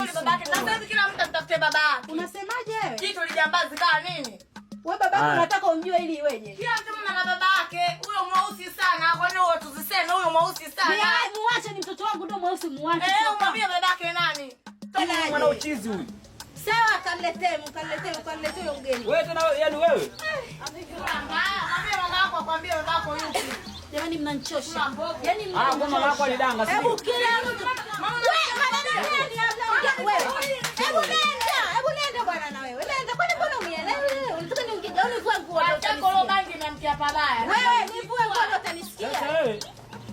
Yule babake. Na sasa kila mtu atafute babake. Unasemaje wewe? Kitu lijambazi kama nini? Wewe babako unataka umjue ili iweje? Kila mtu ana babake. Huyo mweusi sana. Kwa nini watu tuseme huyo mweusi sana? Muache, ni mtoto wangu ndio mweusi, muache. Mwambie babake nani? Mwana uchizi huyu. Sawa, kamletee huyo mgeni. Wewe tena yani wewe? Mwambie mama yako akwambie babako yupi. Jamani mnanichosha. Yaani kwa mama yako alidanga sio? Hebu kila mtu. Hebu nenda bwana na wewe. Nenda kwani mbona unielewi? Unataka niongee au nivue nguo? Acha kolo bangi na mkia pabaya. Wewe nivue nguo utanisikia. Sasa wewe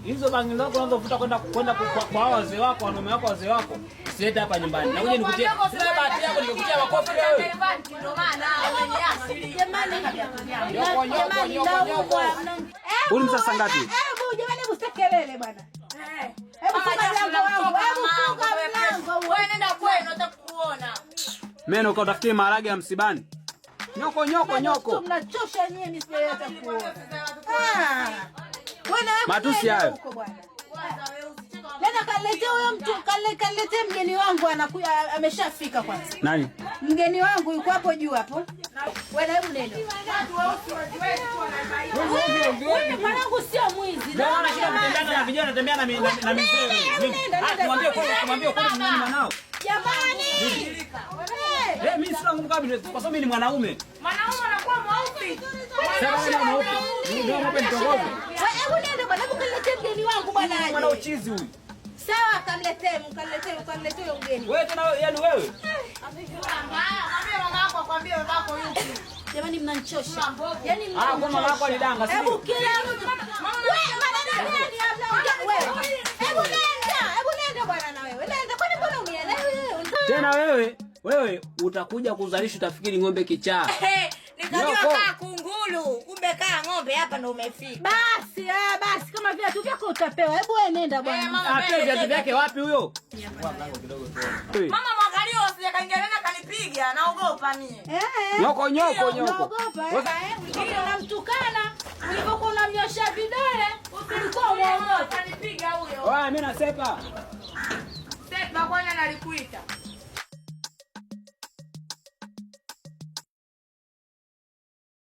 hizo bangi zako unazovuta kwenda kwa wazee wako, wanaume wako, wazee wako. Usilete hapa nyumbani. Na uje nikutie. Sasa bahati yako nikutia makofi wewe. Ndio maana wenye asili. Jamani, Nyoko. Uli msasa ngapi? Hebu jamani, usikelele bwana. Hebu funga mlango wangu. Hebu funga mlango. Wewe nenda kwenu utakuona. Meno kwa utafutie maharage ya msibani. Nyoko. Mnachosha nyinyi nisipeleke hata kuona. Wewe matusi hayo. Nenda kaniletee huyo mtu, kaniletee mgeni wangu anakuja, ameshafika kwanza. Nani? Mgeni wangu yuko hapo juu hapo. Wewe hebu nenda. Wewe mwanangu sio mwizi. Ndio maana kila mtendana na vijana anatembea na mizee. Kumwambia kwa nini mwanao? Jamani. Mimi sina nguvu kabisa kwa sababu mimi ni mwanaume. Mwanaume anakuwa mweusi. Sasa wewe mweupe. Ndio mweupe mtongozi. Hebu nenda bwana, hebu kaniletee mgeni wangu bwana aje. Mwana uchizi huyu. Sawa, kamletee huyo mgeni. Wewe tena yani wewe? Mwambie mama yako akwambie babako yupi. Jamani mnanichosha. Yaani kwa mama yako alidanga sio? Hebu kila mtu. Wewe maneno gani hapa wewe? Hebu nenda bwana na wewe. Nenda kwani mbona unielewi? Tena wewe utakuja kuzalisha utafikiri ng'ombe kichaa. Nikajua kaa kunguru, kumbe kaa ng'ombe hapa ndo umefika. Basi kama viatu vyako utapewa. Hebu wewe nenda bwana. Atoe viatu vyake wapi huyo? Mama mwangalie usije kaingia kanipiga, naogopa mimi. Nyoko. Naogopa. Wewe unamtukana. Ulipokuwa unamnyosha vidole, usilikuwa muogopa. Kanipiga huyo. Wewe mimi nasepa. Sepa kwani analikuita.